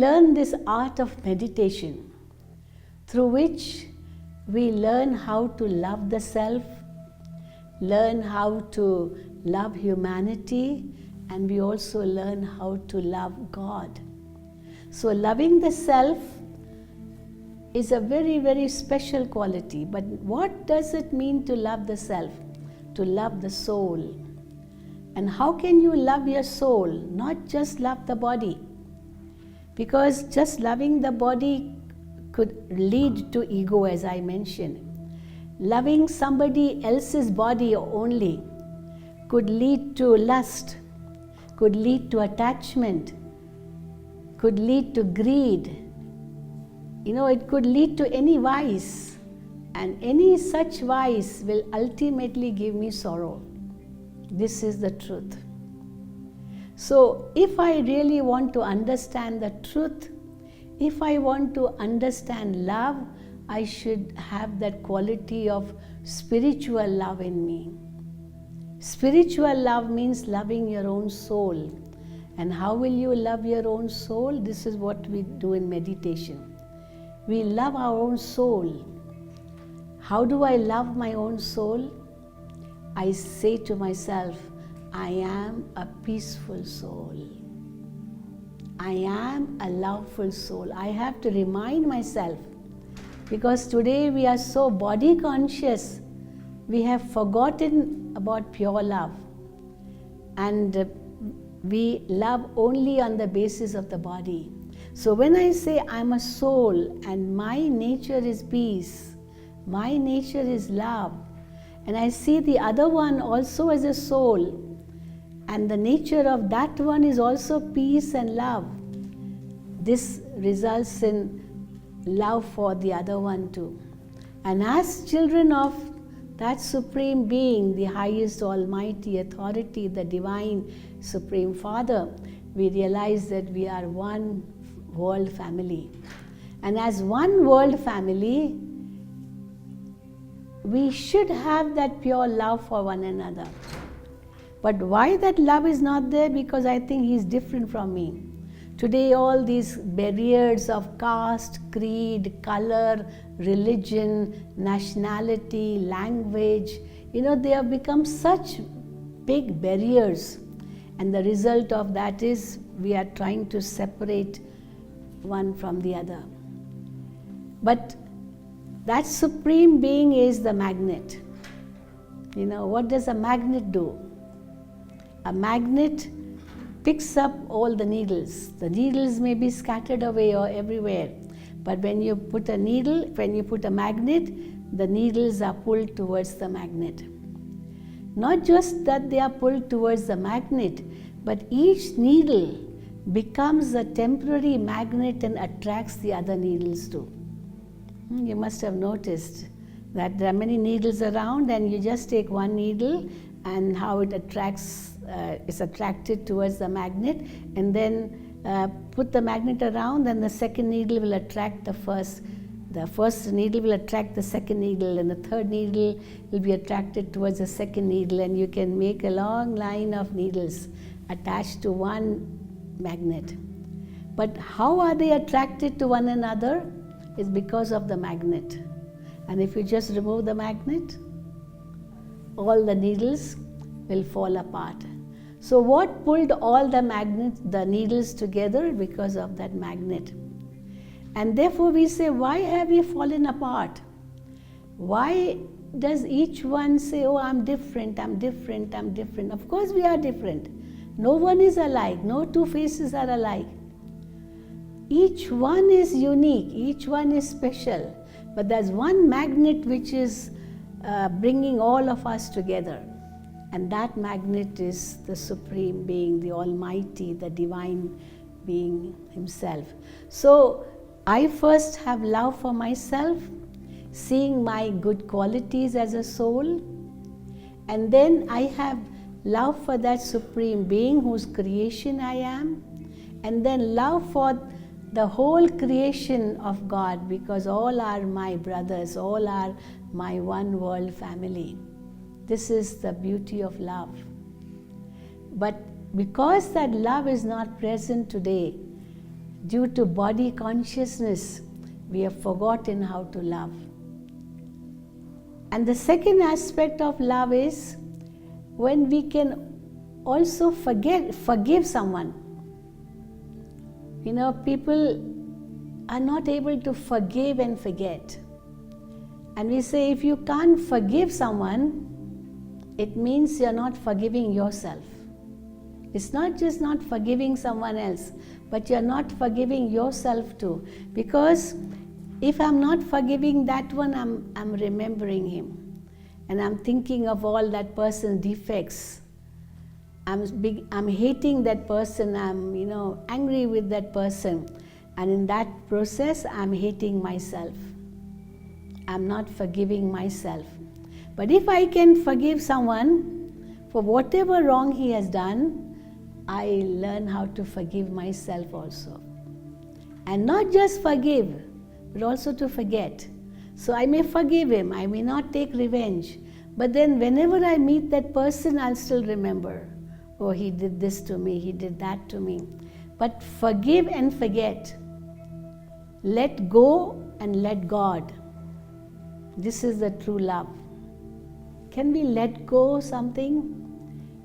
learn this art of meditation, through which we learn how to love the self, learn how to love humanity, and we also learn how to love God. So loving the self is a very, very special quality. But what does it mean to love the self? To love the soul. And how can you love your soul? Not just love the body. Because just loving the body could lead to ego, as I mentioned. Loving somebody else's body only could lead to lust, could lead to attachment, could lead to greed. It could lead to any vice, and any such vice will ultimately give me sorrow. This is the truth. So if I really want to understand the truth, if I want to understand love, I should have that quality of spiritual love in me. Spiritual love means loving your own soul. And how will you love your own soul? This is what we do in meditation. We love our own soul. How do I love my own soul? I say to myself, I am a peaceful soul. I am a loveful soul. I have to remind myself, because today we are so body conscious, we have forgotten about pure love. And we love only on the basis of the body. So when I say I'm a soul and my nature is peace, my nature is love, and I see the other one also as a soul, and the nature of that one is also peace and love, this results in love for the other one too. And as children of that Supreme Being, the highest Almighty Authority, the Divine Supreme Father, we realize that we are one world family. And as one world family, we should have that pure love for one another. But why that love is not there? Because I think he is different from me. Today all these barriers of caste, creed, color, religion, nationality, language, they have become such big barriers. And the result of that is we are trying to separate one from the other. But that Supreme Being is the magnet. What does a magnet do? A magnet picks up all the needles. The needles may be scattered away or everywhere. But when you put a magnet, the needles are pulled towards the magnet. Not just that they are pulled towards the magnet, but each needle becomes a temporary magnet and attracts the other needles too. You must have noticed that there are many needles around, and you just take one needle and how it attracts, is attracted towards the magnet, and then put the magnet around, and the second needle will attract the first. The first needle will attract the second needle, and the third needle will be attracted towards the second needle, and you can make a long line of needles attached to one magnet. But how are they attracted to one another? It's because of the magnet. And if you just remove the magnet, all the needles will fall apart. So what pulled all the needles together? Because of that magnet. And therefore we say, why have we fallen apart? Why does each one say, oh, I'm different, I'm different, I'm different? Of course we are different. No one is alike, no two faces are alike. Each one is unique, each one is special. But there's one magnet which is bringing all of us together. And that magnet is the Supreme Being, the Almighty, the Divine Being Himself. So I first have love for myself, seeing my good qualities as a soul. And then I have love for that Supreme Being whose creation I am. And then love for the whole creation of God, because all are my brothers, all are my one world family. This is the beauty of love. But because that love is not present today, due to body consciousness, we have forgotten how to love. And the second aspect of love is when we can also forgive someone. People are not able to forgive and forget. And we say if you can't forgive someone, it means you're not forgiving yourself. It's not just not forgiving someone else, but you're not forgiving yourself too. Because if I'm not forgiving that one, I'm remembering him. And I'm thinking of all that person's defects. I'm hating that person, I'm angry with that person. And in that process, I'm hating myself. I'm not forgiving myself. But if I can forgive someone for whatever wrong he has done, I learn how to forgive myself also. And not just forgive, but also to forget. So I may forgive him, I may not take revenge. But then whenever I meet that person, I'll still remember, oh, he did this to me, he did that to me. But forgive and forget. Let go and let God. This is the true love. Can we let go something?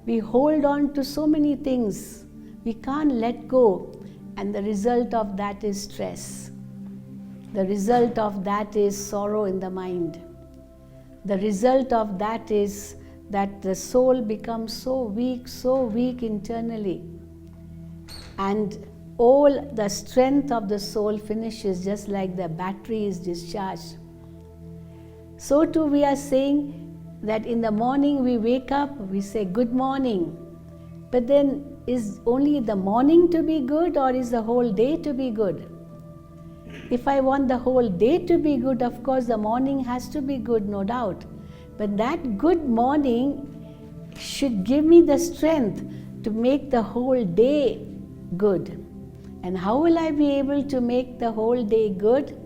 We hold on to so many things. We can't let go. And the result of that is stress. The result of that is sorrow in the mind. The result of that is that the soul becomes so weak internally. And all the strength of the soul finishes just like the battery is discharged. So too we are saying that in the morning we wake up, we say good morning. But then is only the morning to be good or is the whole day to be good? If I want the whole day to be good, of course the morning has to be good, no doubt. But that good morning should give me the strength to make the whole day good. And how will I be able to make the whole day good?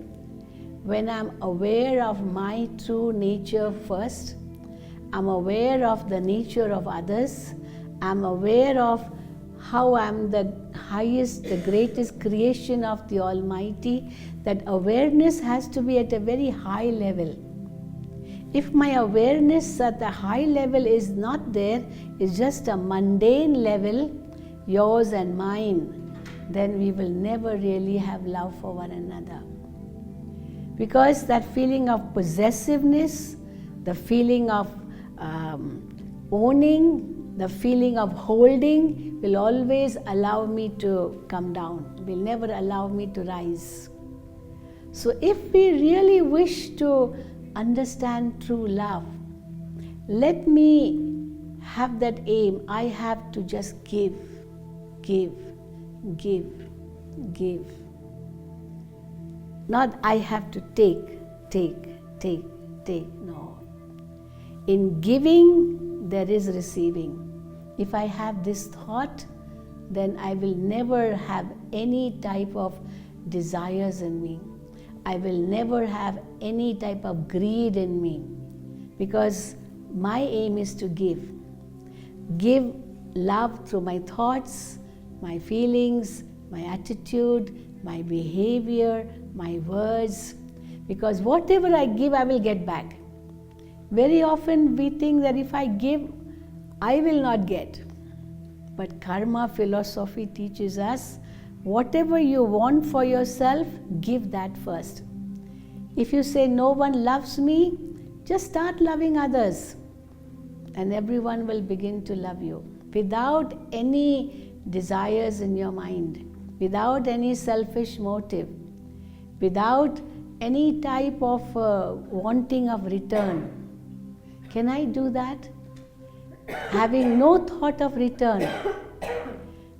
When I'm aware of my true nature first, I'm aware of the nature of others, I'm aware of how I'm the highest, the greatest creation of the Almighty. That awareness has to be at a very high level. If my awareness at the high level is not there, it's just a mundane level, yours and mine, then we will never really have love for one another. Because that feeling of possessiveness, the feeling of owning, the feeling of holding will always allow me to come down, will never allow me to rise. So if we really wish to understand true love, let me have that aim. I have to just give. Not I have to take. No. In giving, there is receiving. If I have this thought, then I will never have any type of desires in me. I will never have any type of greed in me, because my aim is to give. Give love through my thoughts, my feelings, my attitude, my behavior, my words, because whatever I give, I will get back. Very often we think that if I give, I will not get. But karma philosophy teaches us, whatever you want for yourself, give that first. If you say no one loves me, just start loving others, and everyone will begin to love you without any desires in your mind, without any selfish motive, without any type of wanting of return. Can I do that? Having no thought of return,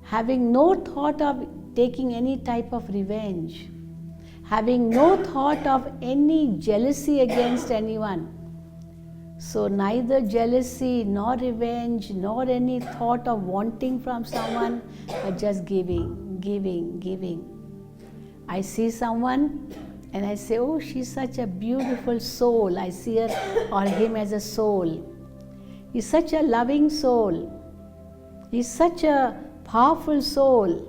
having no thought of taking any type of revenge, having no thought of any jealousy against anyone. So neither jealousy, nor revenge, nor any thought of wanting from someone, but just giving. I see someone and I say, oh, she's such a beautiful soul. I see her or him as a soul. He's such a loving soul. He's such a powerful soul.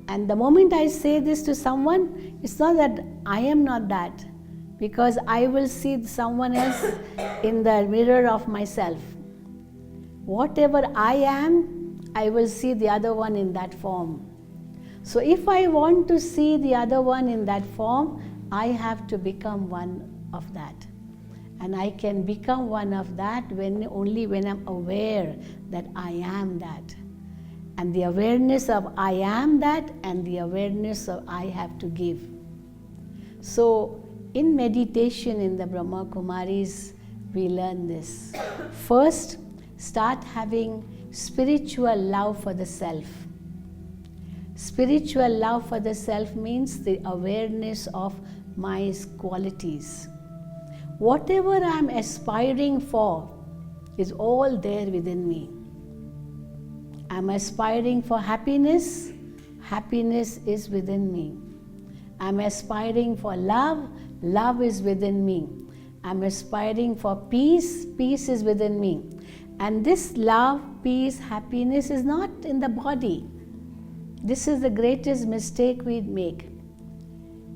And the moment I say this to someone, it's not that I am not that, because I will see someone else in the mirror of myself. Whatever I am, I will see the other one in that form. So if I want to see the other one in that form, I have to become one of that. And I can become one of that only when I'm aware that I am that. And the awareness of I am that, and the awareness of I have to give. So in meditation in the Brahma Kumaris, we learn this. First, start having spiritual love for the self. Spiritual love for the self means the awareness of my qualities. Whatever I am aspiring for is all there within me. I am aspiring for happiness, happiness is within me. I am aspiring for love, love is within me. I am aspiring for peace, peace is within me. And this love, peace, happiness is not in the body. This is the greatest mistake we make.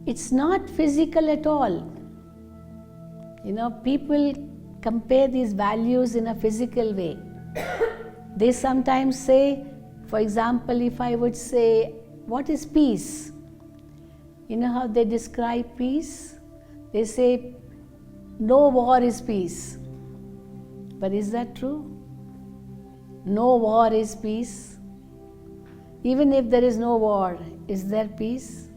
It's not physical at all. People compare these values in a physical way. They sometimes say, for example, if I would say, what is peace? You know how they describe peace? They say, no war is peace. But is that true? No war is peace. Even if there is no war, is there peace?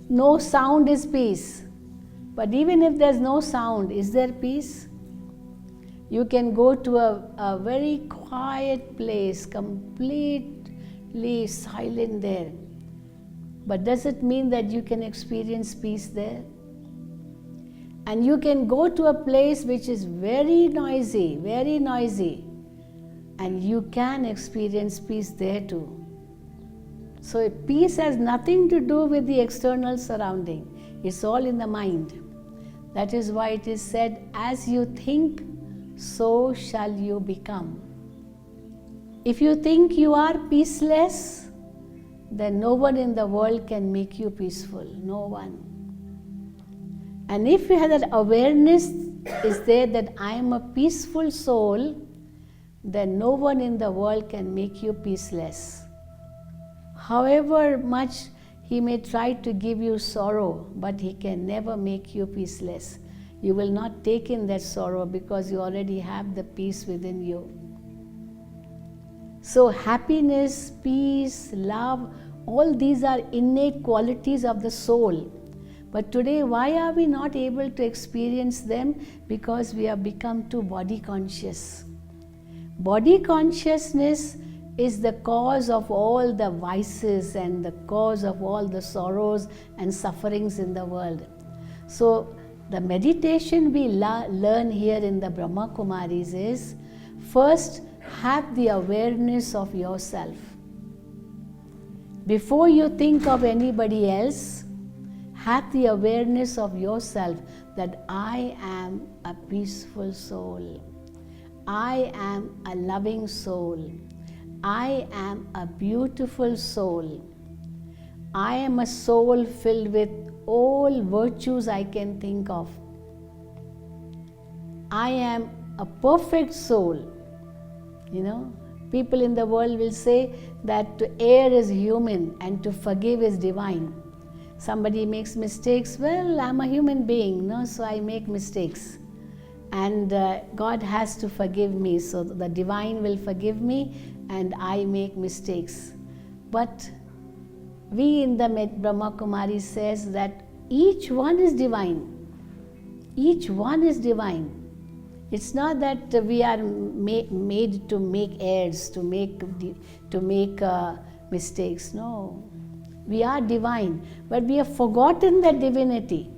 No sound is peace. But even if there's no sound, is there peace? You can go to a very quiet place, completely silent there. But does it mean that you can experience peace there? And you can go to a place which is very noisy, and you can experience peace there too. So peace has nothing to do with the external surrounding. It's all in the mind. That is why it is said, as you think, so shall you become. If you think you are peaceless, then no one in the world can make you peaceful. No one. And if you have that awareness is there that I am a peaceful soul, then no one in the world can make you peaceless. However much he may try to give you sorrow, but he can never make you peaceless. You will not take in that sorrow because you already have the peace within you. So happiness, peace, love, all these are innate qualities of the soul. But today, why are we not able to experience them? Because we have become too body conscious. Body consciousness is the cause of all the vices and the cause of all the sorrows and sufferings in the world. So the meditation we learn here in the Brahma Kumaris is, first have the awareness of yourself. Before you think of anybody else, have the awareness of yourself that I am a peaceful soul. I am a loving soul. I am a beautiful soul. I am a soul filled with all virtues I can think of. I am a perfect soul. People in the world will say that to err is human and to forgive is divine. Somebody makes mistakes, well, I'm a human being, so I make mistakes. And God has to forgive me, so the divine will forgive me and I make mistakes. But we in the Brahma Kumari says that each one is divine. Each one is divine. It's not that we are made to make errors, to make mistakes. No, we are divine, but we have forgotten that divinity.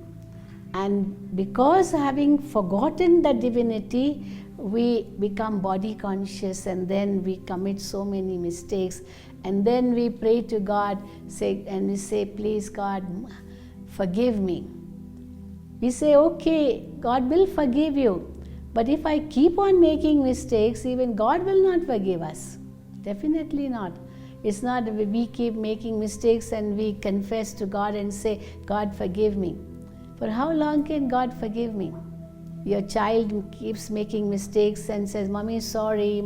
And because having forgotten that divinity, we become body conscious, and then we commit so many mistakes. And then we pray to God, and we say, please God, forgive me. We say, okay, God will forgive you. But if I keep on making mistakes, even God will not forgive us. Definitely not. It's not we keep making mistakes and we confess to God and say, God, forgive me. For how long can God forgive me? Your child keeps making mistakes and says, Mommy, sorry,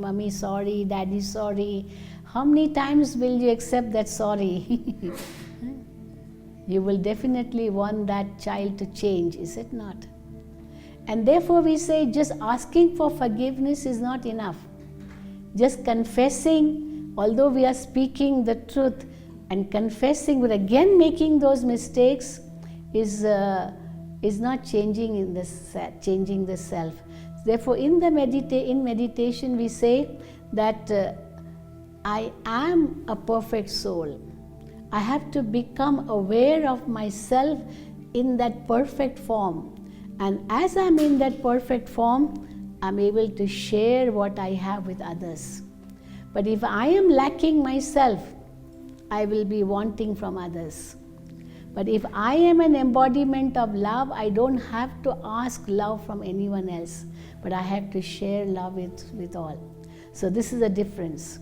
Daddy, sorry. How many times will you accept that sorry? You will definitely want that child to change, is it not? And therefore we say just asking for forgiveness is not enough. Just confessing, although we are speaking the truth and confessing but again making those mistakes is not changing the self. Therefore in meditation we say that I am a perfect soul. I have to become aware of myself in that perfect form. And as I'm in that perfect form, I'm able to share what I have with others. But if I am lacking myself, I will be wanting from others. But if I am an embodiment of love, I don't have to ask love from anyone else, but I have to share love with all. So this is the difference.